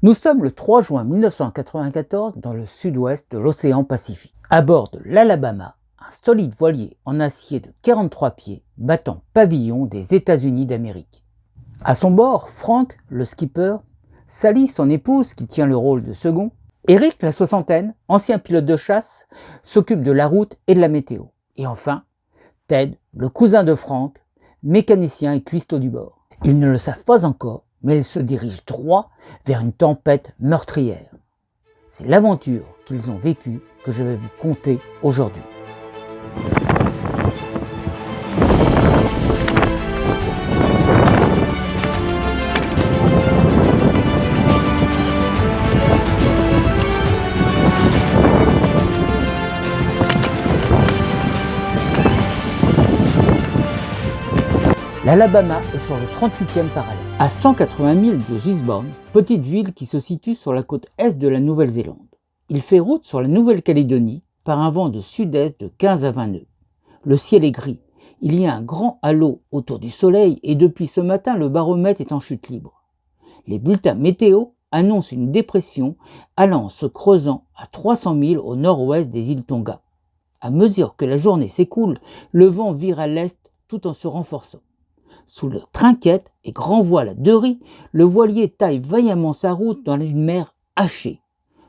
Nous sommes le 3 juin 1994 dans le sud-ouest de l'océan Pacifique. À bord de l'Alabama, un solide voilier en acier de 43 pieds battant pavillon des États-Unis d'Amérique. À son bord, Frank, le skipper, Sally, son épouse qui tient le rôle de second, Eric, la soixantaine, ancien pilote de chasse, s'occupe de la route et de la météo. Et enfin, Ted, le cousin de Frank, mécanicien et cuistot du bord. Ils ne le savent pas encore, mais ils se dirigent droit vers une tempête meurtrière. C'est l'aventure qu'ils ont vécue que je vais vous conter aujourd'hui. L'Alabama est sur le 38e parallèle, à 180 milles de Gisborne, petite ville qui se situe sur la côte est de la Nouvelle-Zélande. Il fait route sur la Nouvelle-Calédonie par un vent de sud-est de 15 à 20 nœuds. Le ciel est gris, il y a un grand halo autour du soleil et depuis ce matin le baromètre est en chute libre. Les bulletins météo annoncent une dépression allant en se creusant à 300 milles au nord-ouest des îles Tonga. À mesure que la journée s'écoule, le vent vire à l'est tout en se renforçant. Sous le trinquette et grand voile à deux ris, le voilier taille vaillamment sa route dans une mer hachée.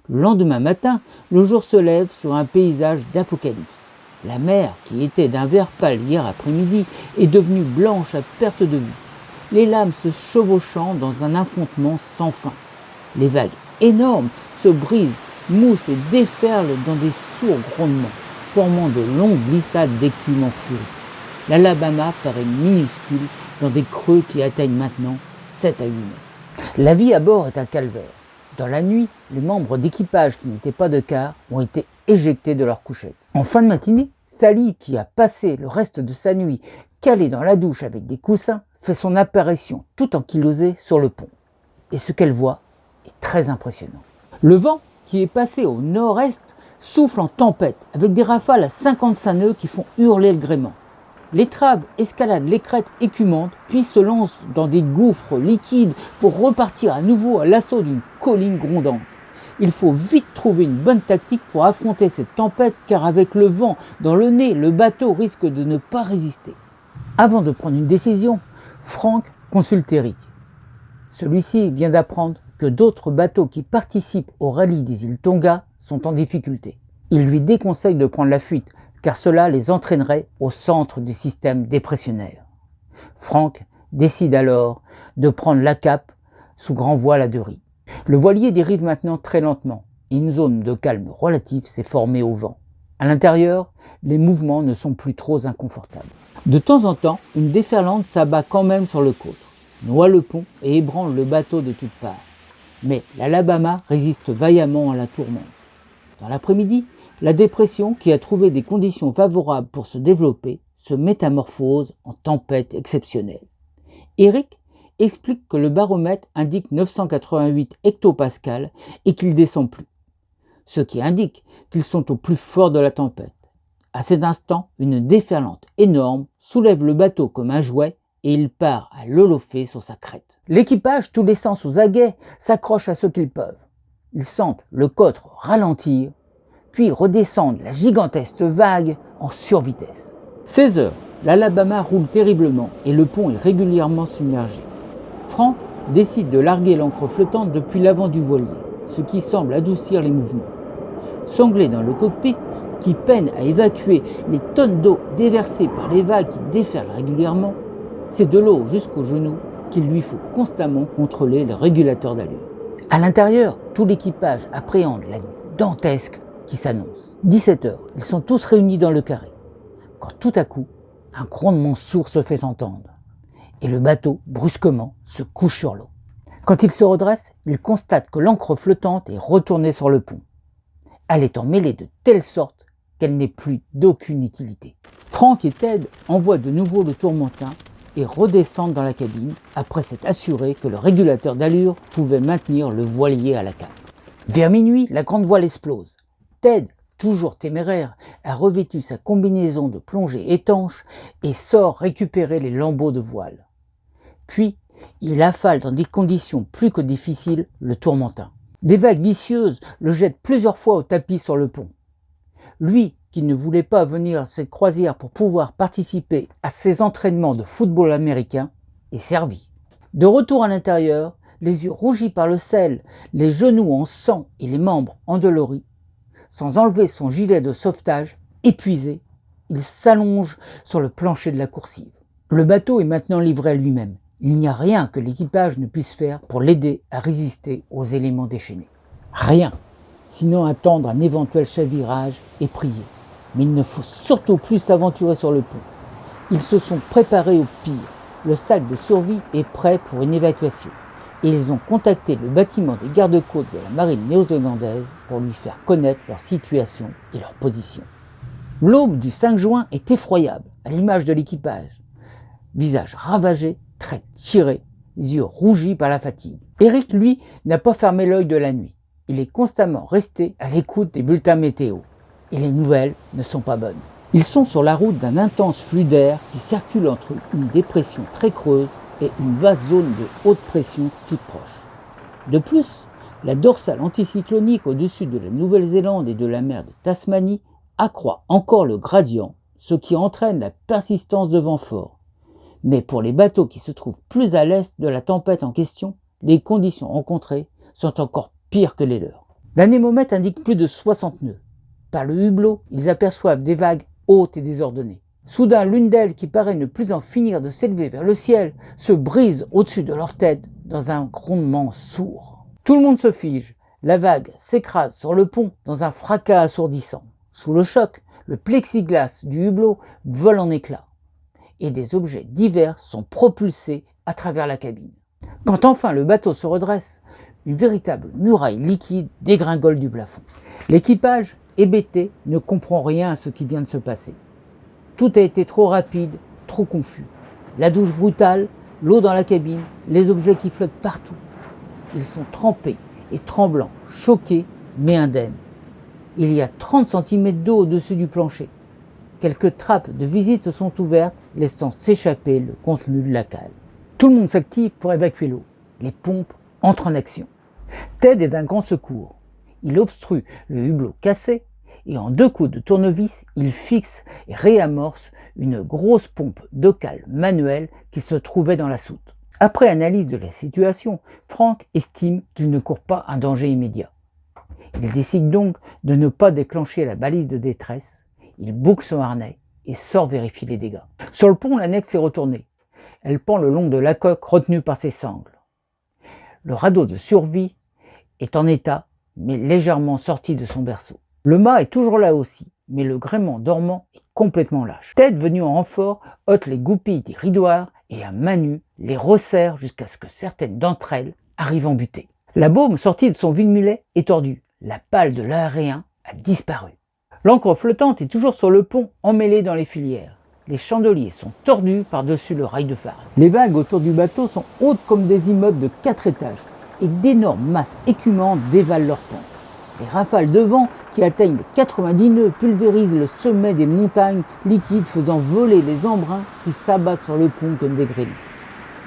Le lendemain matin, le jour se lève sur un paysage d'apocalypse. La mer, qui était d'un vert pâle hier après-midi, est devenue blanche à perte de vue, les lames se chevauchant dans un affrontement sans fin. Les vagues énormes se brisent, moussent et déferlent dans des sourds grondements, formant de longues glissades d'écume en furie. L'Alabama paraît minuscule dans des creux qui atteignent maintenant 7 à 8 mètres. La vie à bord est un calvaire. Dans la nuit, les membres d'équipage qui n'étaient pas de quart ont été éjectés de leur couchette. En fin de matinée, Sally, qui a passé le reste de sa nuit calée dans la douche avec des coussins, fait son apparition tout ankylosée sur le pont. Et ce qu'elle voit est très impressionnant. Le vent, qui est passé au nord-est, souffle en tempête avec des rafales à 55 nœuds qui font hurler le gréement. L'étrave escalade les crêtes écumantes, puis se lance dans des gouffres liquides pour repartir à nouveau à l'assaut d'une colline grondante. Il faut vite trouver une bonne tactique pour affronter cette tempête, car avec le vent dans le nez, le bateau risque de ne pas résister. Avant de prendre une décision, Frank consulte Eric. Celui-ci vient d'apprendre que d'autres bateaux qui participent au rallye des îles Tonga sont en difficulté. Il lui déconseille de prendre la fuite, car cela les entraînerait au centre du système dépressionnaire. Frank décide alors de prendre la cape sous grand voile à deux ris. Le voilier dérive maintenant très lentement et une zone de calme relatif s'est formée au vent. À l'intérieur, les mouvements ne sont plus trop inconfortables. De temps en temps, une déferlante s'abat quand même sur le côtre, noie le pont et ébranle le bateau de toutes parts. Mais l'Alabama résiste vaillamment à la tourmente. Dans l'après-midi, la dépression, qui a trouvé des conditions favorables pour se développer, se métamorphose en tempête exceptionnelle. Eric explique que le baromètre indique 988 hectopascales et qu'il descend plus, ce qui indique qu'ils sont au plus fort de la tempête. À cet instant, une déferlante énorme soulève le bateau comme un jouet et il part à l'holofé sur sa crête. L'équipage, tous les sens aux aguets, s'accroche à ce qu'ils peuvent. Ils sentent le cotre ralentir, puis redescendent la gigantesque vague en survitesse. 16 heures, l'Alabama roule terriblement et le pont est régulièrement submergé. Frank décide de larguer l'ancre flottante depuis l'avant du voilier, ce qui semble adoucir les mouvements. Sanglé dans le cockpit, qui peine à évacuer les tonnes d'eau déversées par les vagues qui déferlent régulièrement, c'est de l'eau jusqu'aux genoux qu'il lui faut constamment contrôler le régulateur d'allure. À l'intérieur, tout l'équipage appréhende la nuit dantesque qui s'annonce. 17 heures, ils sont tous réunis dans le carré, quand tout à coup, un grondement sourd se fait entendre, et le bateau, brusquement, se couche sur l'eau. Quand ils se redressent, ils constatent que l'ancre flottante est retournée sur le pont. Elle est emmêlée de telle sorte qu'elle n'est plus d'aucune utilité. Frank et Ted envoient de nouveau le tourmentin et redescendent dans la cabine après s'être assurés que le régulateur d'allure pouvait maintenir le voilier à la cape. Vers minuit, la grande voile explose. Ted, toujours téméraire, a revêtu sa combinaison de plongée étanche et sort récupérer les lambeaux de voile. Puis, Il affale dans des conditions plus que difficiles le tourmentin. Des vagues vicieuses le jettent plusieurs fois au tapis sur le pont. Lui, qui ne voulait pas venir à cette croisière pour pouvoir participer à ses entraînements de football américain, est servi. De retour à l'intérieur, les yeux rougis par le sel, les genoux en sang et les membres endoloris, sans enlever son gilet de sauvetage, épuisé, il s'allonge sur le plancher de la coursive. Le bateau est maintenant livré à lui-même. Il n'y a rien que l'équipage ne puisse faire pour l'aider à résister aux éléments déchaînés. Rien, sinon attendre un éventuel chavirage et prier. Mais il ne faut surtout plus s'aventurer sur le pont. Ils se sont préparés au pire. Le sac de survie est prêt pour une évacuation. Et ils ont contacté le bâtiment des gardes-côtes de la marine néo-zélandaise pour lui faire connaître leur situation et leur position. L'aube du 5 juin est effroyable, à l'image de l'équipage. Visage ravagé, traits tirés, yeux rougis par la fatigue. Eric, lui, n'a pas fermé l'œil de la nuit. Il est constamment resté à l'écoute des bulletins météo. Et les nouvelles ne sont pas bonnes. Ils sont sur la route d'un intense flux d'air qui circule entre une dépression très creuse et une vaste zone de haute pression toute proche. De plus, la dorsale anticyclonique au-dessus de la Nouvelle-Zélande et de la mer de Tasmanie accroît encore le gradient, ce qui entraîne la persistance de vents forts. Mais pour les bateaux qui se trouvent plus à l'est de la tempête en question, les conditions rencontrées sont encore pires que les leurs. L'anémomètre indique plus de 60 nœuds. Par le hublot, ils aperçoivent des vagues hautes et désordonnées. Soudain, l'une d'elles, qui paraît ne plus en finir de s'élever vers le ciel, se brise au-dessus de leur tête dans un grondement sourd. Tout le monde se fige. La vague s'écrase sur le pont dans un fracas assourdissant. Sous le choc, le plexiglas du hublot vole en éclats et des objets divers sont propulsés à travers la cabine. Quand enfin le bateau se redresse, une véritable muraille liquide dégringole du plafond. L'équipage, hébété, ne comprend rien à ce qui vient de se passer. Tout a été trop rapide, trop confus. La douche brutale, l'eau dans la cabine, les objets qui flottent partout. Ils sont trempés et tremblants, choqués mais indemnes. Il y a 30 cm d'eau au-dessus du plancher. Quelques trappes de visite se sont ouvertes, laissant s'échapper le contenu de la cale. Tout le monde s'active pour évacuer l'eau. Les pompes entrent en action. Ted est d'un grand secours. Il obstrue le hublot cassé et en 2 coups de tournevis, il fixe et réamorce une grosse pompe de cale manuelle qui se trouvait dans la soute. Après analyse de la situation, Frank estime qu'il ne court pas un danger immédiat. Il décide donc de ne pas déclencher la balise de détresse. Il boucle son harnais et sort vérifier les dégâts. Sur le pont, l'annexe est retournée. Elle pend le long de la coque retenue par ses sangles. Le radeau de survie est en état, mais légèrement sorti de son berceau. Le mât est toujours là aussi, mais le gréement dormant est complètement lâche. Ted, venu en renfort, ôte les goupilles des ridoirs et à main nue les resserre jusqu'à ce que certaines d'entre elles arrivent en butée. La baume sortie de son vide-mulet est tordue. La pale de l'aérien a disparu. L'ancre flottante est toujours sur le pont, emmêlée dans les filières. Les chandeliers sont tordus par-dessus le rail de phare. Les vagues autour du bateau sont hautes comme des immeubles de 4 étages et d'énormes masses écumantes dévalent leur pente. Les rafales de vent qui atteignent les 90 nœuds pulvérisent le sommet des montagnes liquides, faisant voler les embruns qui s'abattent sur le pont comme des grenouilles.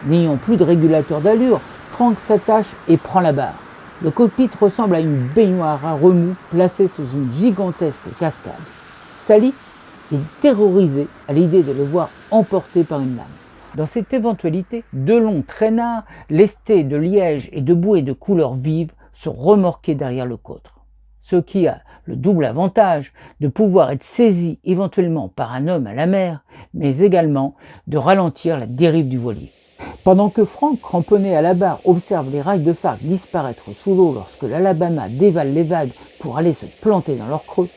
N'ayant plus de régulateur d'allure, Frank s'attache et prend la barre. Le cockpit ressemble à une baignoire à remous placée sous une gigantesque cascade. Sally est terrorisée à l'idée de le voir emporté par une lame. Dans cette éventualité, 2 longs traînards, lestés de liège et de bouées de couleur vive, sont remorqués derrière le cotre. Ce qui a le double avantage de pouvoir être saisi éventuellement par un homme à la mer, mais également de ralentir la dérive du voilier. Pendant que Frank, cramponné à la barre, observe les rails de phare disparaître sous l'eau lorsque l'Alabama dévale les vagues pour aller se planter dans leur creux,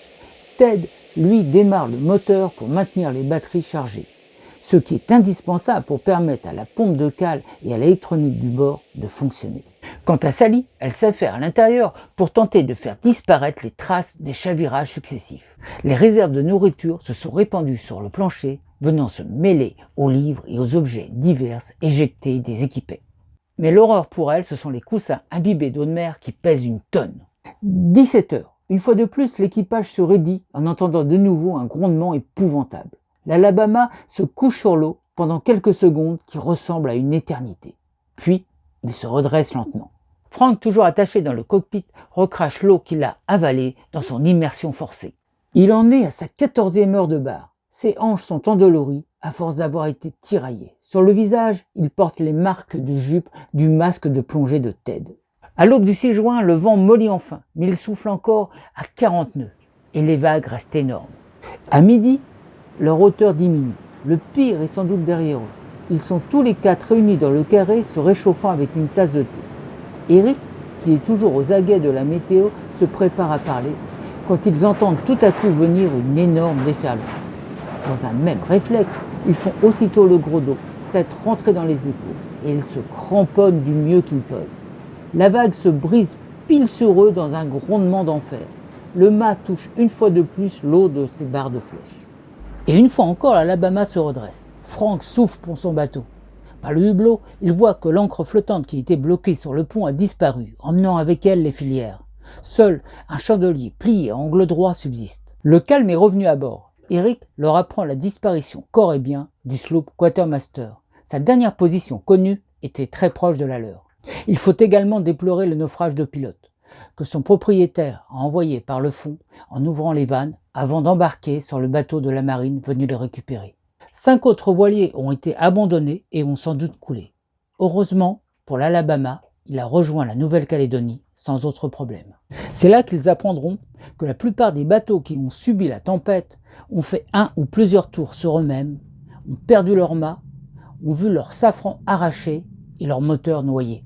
Ted, lui, démarre le moteur pour maintenir les batteries chargées, ce qui est indispensable pour permettre à la pompe de cale et à l'électronique du bord de fonctionner. Quant à Sally, elle s'affaire à l'intérieur pour tenter de faire disparaître les traces des chavirages successifs. Les réserves de nourriture se sont répandues sur le plancher, venant se mêler aux livres et aux objets divers éjectés des équipés. Mais l'horreur pour elle, ce sont les coussins imbibés d'eau de mer qui pèsent une tonne. 17 heures. Une fois de plus, l'équipage se raidit en entendant de nouveau un grondement épouvantable. L'Alabama se couche sur l'eau pendant quelques secondes qui ressemblent à une éternité. Puis, il se redresse lentement. Frank, toujours attaché dans le cockpit, recrache l'eau qu'il a avalée dans son immersion forcée. Il en est à sa 14e heure de bar. Ses hanches sont endolories à force d'avoir été tiraillées. Sur le visage, il porte les marques de jupe du masque de plongée de Ted. À l'aube du 6 juin, le vent mollit enfin, mais il souffle encore à 40 nœuds et les vagues restent énormes. À midi, leur hauteur diminue. Le pire est sans doute derrière eux. Ils sont tous les 4 réunis dans le carré, se réchauffant avec une tasse de thé. Eric, qui est toujours aux aguets de la météo, se prépare à parler quand ils entendent tout à coup venir une énorme déferlante. Dans un même réflexe, ils font aussitôt le gros dos, tête rentrée dans les épaules, et ils se cramponnent du mieux qu'ils peuvent. La vague se brise pile sur eux dans un grondement d'enfer. Le mât touche une fois de plus l'eau de ses barres de flèche. Et une fois encore, l'Alabama se redresse. Frank souffle pour son bateau. Par le hublot, il voit que l'ancre flottante qui était bloquée sur le pont a disparu, emmenant avec elle les filières. Seul un chandelier plié à angle droit subsiste. Le calme est revenu à bord. Eric leur apprend la disparition corps et bien du sloop Quartermaster. Sa dernière position connue était très proche de la leur. Il faut également déplorer le naufrage de pilote, que son propriétaire a envoyé par le fond en ouvrant les vannes avant d'embarquer sur le bateau de la marine venu les récupérer. 5 autres voiliers ont été abandonnés et ont sans doute coulé. Heureusement, pour l'Alabama, il a rejoint la Nouvelle-Calédonie sans autre problème. C'est là qu'ils apprendront que la plupart des bateaux qui ont subi la tempête ont fait un ou plusieurs tours sur eux-mêmes, ont perdu leur mât, ont vu leur safran arraché et leur moteur noyé.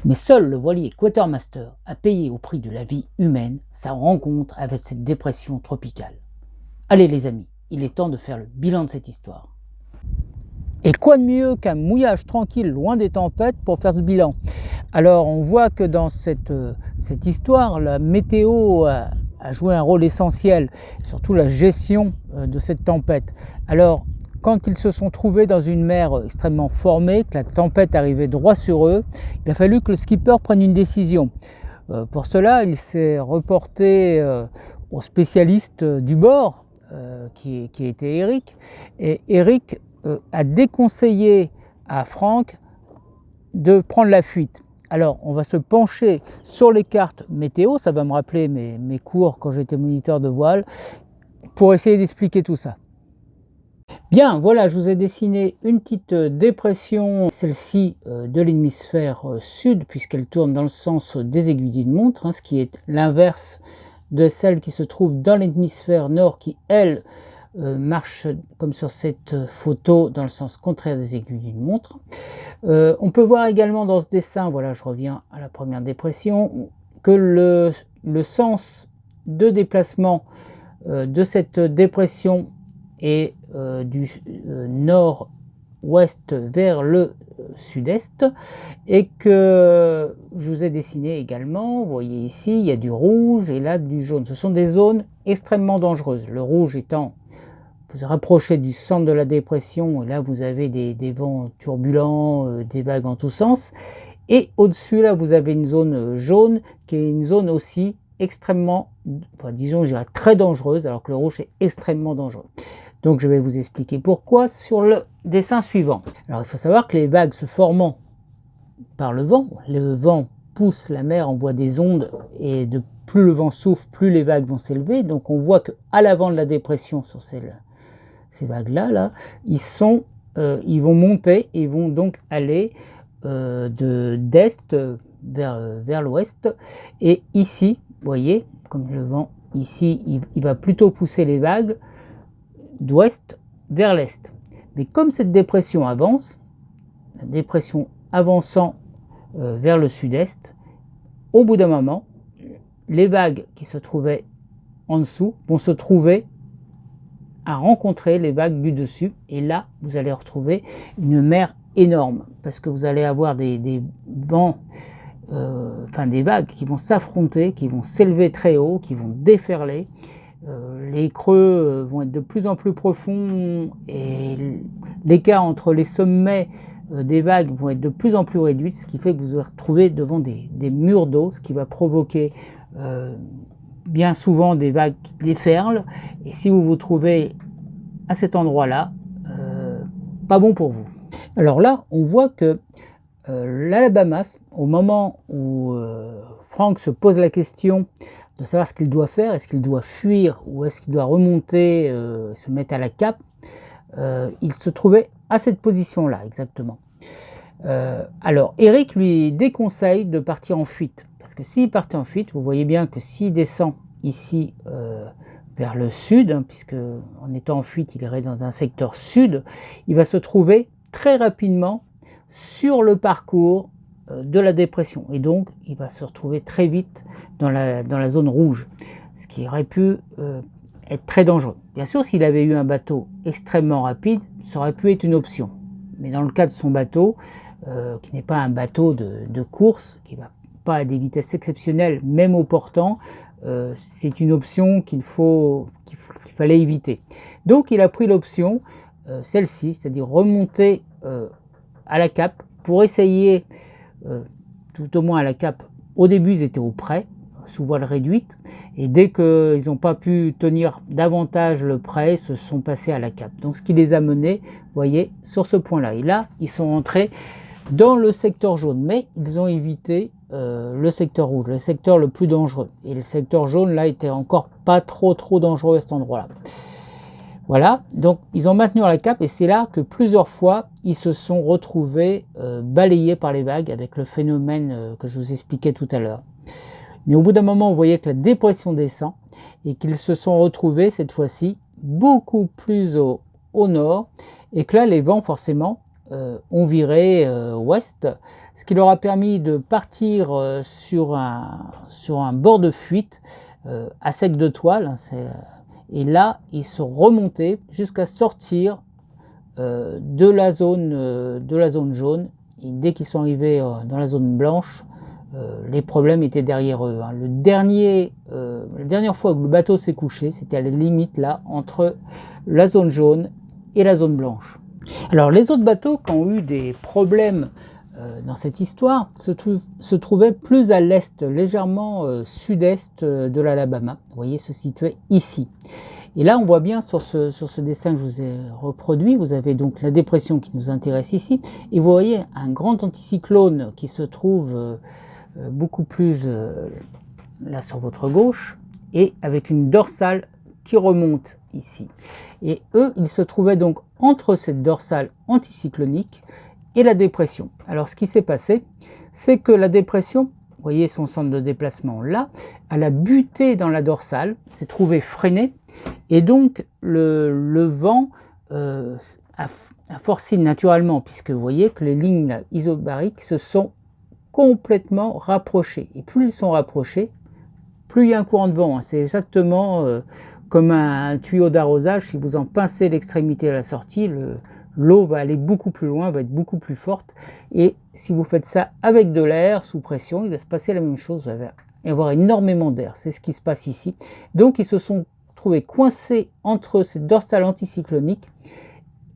Mais seul le voilier Quartermaster a payé au prix de la vie humaine sa rencontre avec cette dépression tropicale. Allez les amis, il est temps de faire le bilan de cette histoire. Et quoi de mieux qu'un mouillage tranquille loin des tempêtes pour faire ce bilan? Alors on voit que dans cette histoire, la météo a joué un rôle essentiel, surtout la gestion de cette tempête. Alors quand ils se sont trouvés dans une mer extrêmement formée, que la tempête arrivait droit sur eux, il a fallu que le skipper prenne une décision. Pour cela, il s'est reporté au spécialiste du bord, qui était Eric. Et Eric a déconseillé à Frank de prendre la fuite. Alors, on va se pencher sur les cartes météo, ça va me rappeler mes cours quand j'étais moniteur de voile, pour essayer d'expliquer tout ça. Bien, voilà, je vous ai dessiné une petite dépression, celle-ci de l'hémisphère sud, puisqu'elle tourne dans le sens des aiguilles d'une montre, ce qui est l'inverse de celle qui se trouve dans l'hémisphère nord, qui, elle, marche comme sur cette photo dans le sens contraire des aiguilles d'une montre. On peut voir également dans ce dessin, voilà, je reviens à la première dépression, que le sens de déplacement de cette dépression est du nord-ouest vers le sud-est, et que je vous ai dessiné également, vous voyez ici, il y a du rouge et là du jaune. Ce sont des zones extrêmement dangereuses. Le rouge étant, vous vous rapprochez du centre de la dépression, et là vous avez des vents turbulents, des vagues en tous sens. Et au-dessus, là, vous avez une zone jaune, qui est une zone aussi extrêmement, enfin, disons, je dirais très dangereuse, alors que le rouge est extrêmement dangereux. Donc je vais vous expliquer pourquoi sur le dessin suivant. Alors il faut savoir que les vagues se formant par le vent pousse la mer, envoie des ondes, et plus le vent souffle, plus les vagues vont s'élever. Donc on voit qu'à l'avant de la dépression, sur ces vagues-là, ils vont monter et vont donc aller d'est vers l'ouest. Et ici, vous voyez, comme le vent ici, il va plutôt pousser les vagues d'ouest vers l'est. Mais comme cette dépression avance, la dépression avançant vers le sud-est, au bout d'un moment, les vagues qui se trouvaient en dessous vont se trouver à rencontrer les vagues du dessus, et là vous allez retrouver une mer énorme, parce que vous allez avoir des vents, des vagues qui vont s'affronter, qui vont s'élever très haut, qui vont déferler. Les creux vont être de plus en plus profonds et l'écart entre les sommets des vagues vont être de plus en plus réduits, ce qui fait que vous vous retrouvez devant des murs d'eau, ce qui va provoquer bien souvent des vagues qui déferlent. Et si vous vous trouvez à cet endroit-là, pas bon pour vous. Alors là, on voit que l'Alabama, au moment où Frank se pose la question de savoir ce qu'il doit faire, est-ce qu'il doit fuir ou est-ce qu'il doit remonter, se mettre à la cape, il se trouvait à cette position-là exactement. Alors Eric lui déconseille de partir en fuite, parce que s'il partait en fuite, vous voyez bien que s'il descend ici vers le sud, hein, puisque en étant en fuite il irait dans un secteur sud, il va se trouver très rapidement sur le parcours de la dépression, et donc il va se retrouver très vite dans la zone rouge, ce qui aurait pu être très dangereux. Bien sûr, s'il avait eu un bateau extrêmement rapide, ça aurait pu être une option, mais dans le cas de son bateau, qui n'est pas un bateau de course, qui ne va pas à des vitesses exceptionnelles, même au portant, c'est une option qu'il fallait éviter. Donc il a pris l'option, celle-ci, c'est-à-dire remonter à la cape pour essayer, tout au moins à la cape, au début ils étaient au près, sous voile réduite, et dès qu'ils n'ont pas pu tenir davantage le près, se sont passés à la cape. Donc ce qui les a menés, vous voyez, sur ce point-là. Et là, ils sont entrés dans le secteur jaune, mais ils ont évité le secteur rouge, le secteur le plus dangereux. Et le secteur jaune, là, était encore pas trop dangereux à cet endroit-là. Voilà, donc ils ont maintenu la cape, et c'est là que plusieurs fois, ils se sont retrouvés balayés par les vagues avec le phénomène que je vous expliquais tout à l'heure. Mais au bout d'un moment, vous voyez que la dépression descend et qu'ils se sont retrouvés cette fois-ci beaucoup plus au nord, et que là, les vents forcément ont viré ouest, ce qui leur a permis de partir sur un bord de fuite à sec de toile, hein, et là, ils sont remontés jusqu'à sortir de la zone jaune. Et dès qu'ils sont arrivés dans la zone blanche, les problèmes étaient derrière eux. Hein. La dernière fois que le bateau s'est couché, c'était à la limite là entre la zone jaune et la zone blanche. Alors les autres bateaux qui ont eu des problèmes dans cette histoire se trouvaient plus à l'est, légèrement sud-est de l'Alabama. Vous voyez, se situait ici. Et là, on voit bien sur ce dessin que je vous ai reproduit, vous avez donc la dépression qui nous intéresse ici, et vous voyez un grand anticyclone qui se trouve beaucoup plus là sur votre gauche, et avec une dorsale qui remonte ici. Et eux, ils se trouvaient donc entre cette dorsale anticyclonique et la dépression. Alors ce qui s'est passé, c'est que la dépression, vous voyez son centre de déplacement là, elle a buté dans la dorsale, s'est trouvé freiné, et donc le vent a forcé naturellement, puisque vous voyez que les lignes là, isobariques se sont complètement rapprochées. Et plus ils sont rapprochés, plus il y a un courant de vent. Hein. C'est exactement comme un tuyau d'arrosage. Si vous en pincez l'extrémité à la sortie, l'eau va aller beaucoup plus loin, va être beaucoup plus forte. Et si vous faites ça avec de l'air sous pression, il va se passer la même chose. Vous allez avoir énormément d'air. C'est ce qui se passe ici. Donc ils se sont trouvés coincés entre cette dorsale anticyclonique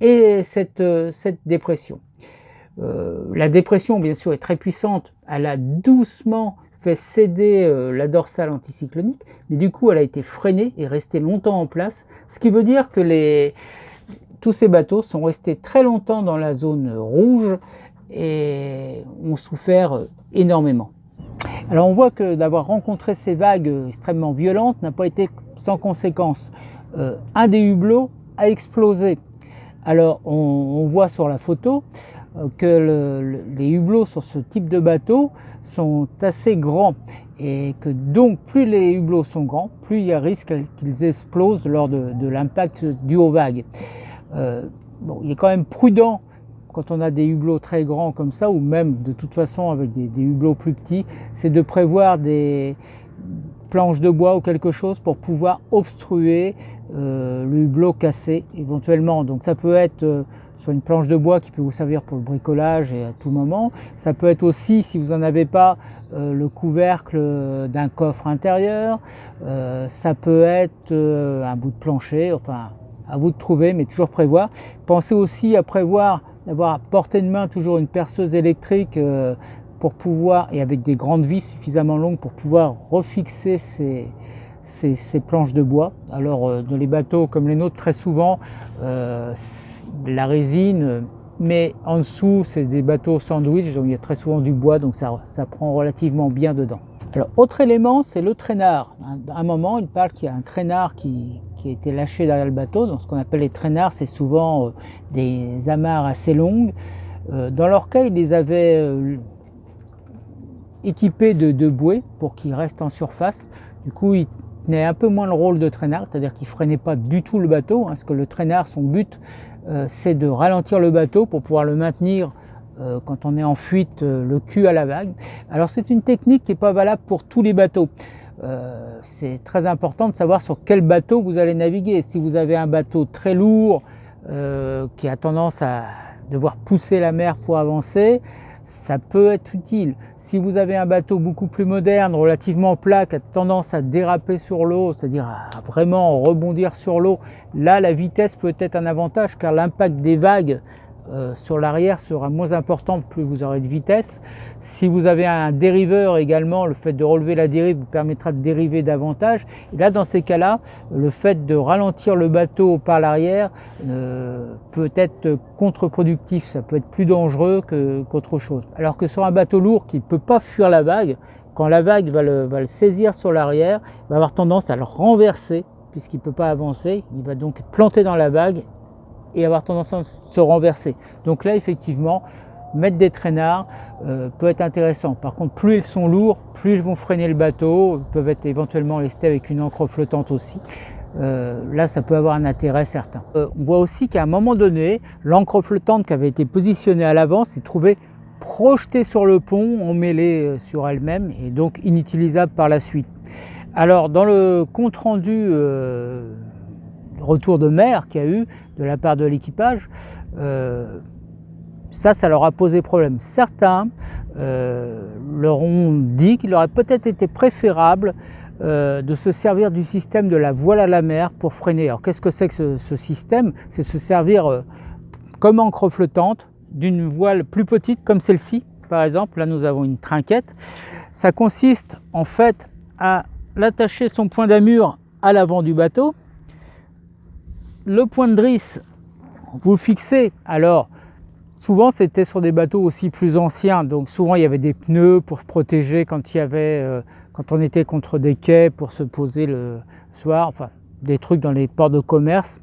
et cette dépression. La dépression, bien sûr, est très puissante. Elle a doucement fait céder la dorsale anticyclonique, mais du coup, elle a été freinée et restée longtemps en place, ce qui veut dire que tous ces bateaux sont restés très longtemps dans la zone rouge et ont souffert énormément. Alors on voit que d'avoir rencontré ces vagues extrêmement violentes n'a pas été sans conséquence. Un des hublots a explosé. Alors on voit sur la photo que les hublots sur ce type de bateau sont assez grands, et que donc plus les hublots sont grands, plus il y a risque qu'ils explosent lors de l'impact dû aux vagues. Bon, il est quand même prudent quand on a des hublots très grands comme ça, ou même de toute façon avec des hublots plus petits, c'est de prévoir des planches de bois ou quelque chose pour pouvoir obstruer le hublot cassé éventuellement. Donc ça peut être soit une planche de bois qui peut vous servir pour le bricolage et à tout moment. Ça peut être aussi, si vous n'en avez pas, le couvercle d'un coffre intérieur. Ça peut être un bout de plancher, enfin à vous de trouver, mais toujours prévoir. Pensez aussi à prévoir d'avoir à portée de main toujours une perceuse électrique pour pouvoir, et avec des grandes vis suffisamment longues pour pouvoir refixer ces planches de bois. Alors dans les bateaux comme les nôtres, très souvent la résine mais en dessous c'est des bateaux sandwich, donc il y a très souvent du bois, donc ça prend relativement bien dedans. Alors autre élément, c'est le traînard. À un moment il parle qu'il y a un traînard qui a été lâché derrière le bateau. Donc ce qu'on appelle les traînards, c'est souvent des amarres assez longues. Dans leur cas, ils les avaient équipés de bouées pour qu'ils restent en surface. Du coup, ils tenaient un peu moins le rôle de traînard, c'est-à-dire qu'ils ne freinaient pas du tout le bateau, parce que le traînard, son but, c'est de ralentir le bateau pour pouvoir le maintenir quand on est en fuite, le cul à la vague. Alors c'est une technique qui n'est pas valable pour tous les bateaux. C'est très important de savoir sur quel bateau vous allez naviguer. Si vous avez un bateau très lourd qui a tendance à devoir pousser la mer pour avancer, ça peut être utile. Si vous avez un bateau beaucoup plus moderne, relativement plat, qui a tendance à déraper sur l'eau, c'est-à-dire à vraiment rebondir sur l'eau, là la vitesse peut être un avantage car l'impact des vagues sur l'arrière sera moins important plus vous aurez de vitesse. Si vous avez un dériveur également, le fait de relever la dérive vous permettra de dériver davantage. Et là, dans ces cas-là, le fait de ralentir le bateau par l'arrière peut être contre-productif. Ça peut être plus dangereux qu'autre chose. Alors que sur un bateau lourd qui ne peut pas fuir la vague, quand la vague va le saisir sur l'arrière, il va avoir tendance à le renverser puisqu'il ne peut pas avancer. Il va donc planter dans la vague et avoir tendance à se renverser. Donc là, effectivement, mettre des traînards peut être intéressant. Par contre, plus ils sont lourds, plus ils vont freiner le bateau, ils peuvent être éventuellement lestés avec une ancre flottante aussi. Là, ça peut avoir un intérêt certain. On voit aussi qu'à un moment donné, l'ancre flottante qui avait été positionnée à l'avant s'est trouvée projetée sur le pont, emmêlée sur elle-même, et donc inutilisable par la suite. Alors, dans le compte-rendu retour de mer qu'il y a eu de la part de l'équipage, ça leur a posé problème. Certains leur ont dit qu'il aurait peut-être été préférable de se servir du système de la voile à la mer pour freiner. Alors qu'est-ce que c'est que ce système? C'est se servir comme ancre flottante d'une voile plus petite comme celle-ci par exemple. Là nous avons une trinquette. Ça consiste en fait à l'attacher son point d'amure à l'avant du bateau. Le point de drisse, vous le fixez. Alors, souvent c'était sur des bateaux aussi plus anciens, donc souvent il y avait des pneus pour se protéger quand on était contre des quais pour se poser le soir, enfin des trucs dans les ports de commerce.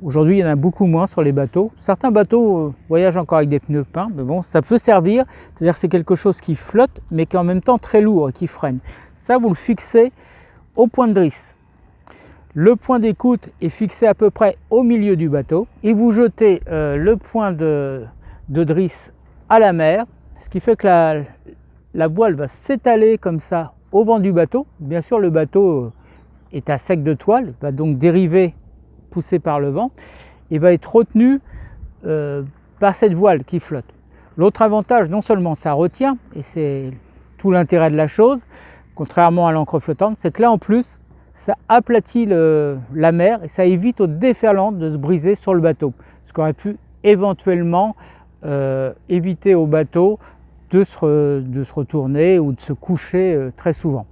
Aujourd'hui, il y en a beaucoup moins sur les bateaux. Certains bateaux voyagent encore avec des pneus peints, mais bon, ça peut servir. C'est-à-dire que c'est quelque chose qui flotte, mais qui est en même temps très lourd et qui freine. Ça, vous le fixez au point de drisse. Le point d'écoute est fixé à peu près au milieu du bateau et vous jetez le point de drisse à la mer, ce qui fait que la voile va s'étaler comme ça au vent du bateau. Bien sûr, le bateau est à sec de toile, va donc dériver, poussé par le vent, et va être retenu par cette voile qui flotte. L'autre avantage, non seulement ça retient, et c'est tout l'intérêt de la chose, contrairement à l'ancre flottante, c'est que là en plus, ça aplatit la mer et ça évite aux déferlantes de se briser sur le bateau. Ce qui aurait pu éventuellement éviter au bateau de se retourner ou de se coucher très souvent.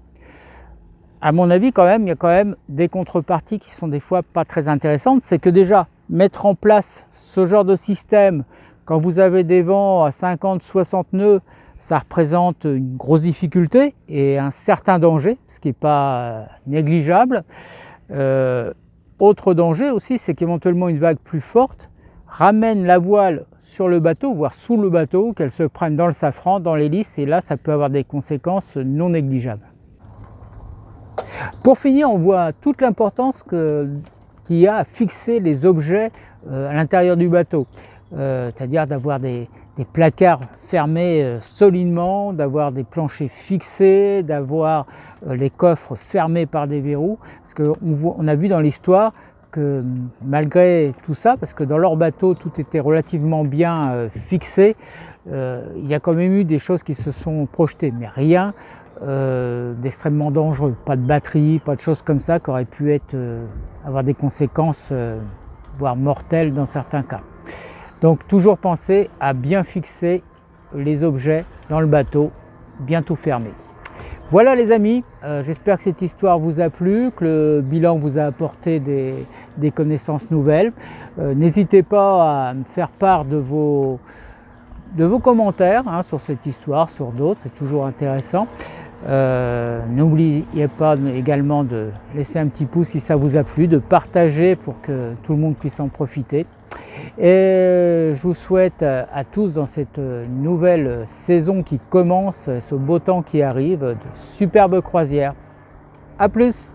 À mon avis, il y a quand même des contreparties qui sont des fois pas très intéressantes. C'est que déjà, mettre en place ce genre de système, quand vous avez des vents à 50-60 nœuds, ça représente une grosse difficulté et un certain danger, ce qui n'est pas négligeable. Autre danger aussi, c'est qu'éventuellement une vague plus forte ramène la voile sur le bateau, voire sous le bateau, qu'elle se prenne dans le safran, dans l'hélice, et là ça peut avoir des conséquences non négligeables. Pour finir, on voit toute l'importance qu'il y a à fixer les objets à l'intérieur du bateau. C'est-à-dire d'avoir des placards fermés solidement, d'avoir des planchers fixés, d'avoir les coffres fermés par des verrous. Parce qu'on a vu dans l'histoire que malgré tout ça, parce que dans leur bateau tout était relativement bien fixé, il y a quand même eu des choses qui se sont projetées, mais rien d'extrêmement dangereux. Pas de batterie, pas de choses comme ça qui auraient pu avoir des conséquences, voire mortelles dans certains cas. Donc toujours penser à bien fixer les objets dans le bateau, bien tout fermer. Voilà les amis, j'espère que cette histoire vous a plu, que le bilan vous a apporté des connaissances nouvelles. N'hésitez pas à me faire part de vos commentaires sur cette histoire, sur d'autres, c'est toujours intéressant. N'oubliez pas également de laisser un petit pouce si ça vous a plu, de partager pour que tout le monde puisse en profiter. Et je vous souhaite à tous dans cette nouvelle saison qui commence, ce beau temps qui arrive, de superbes croisières. A plus!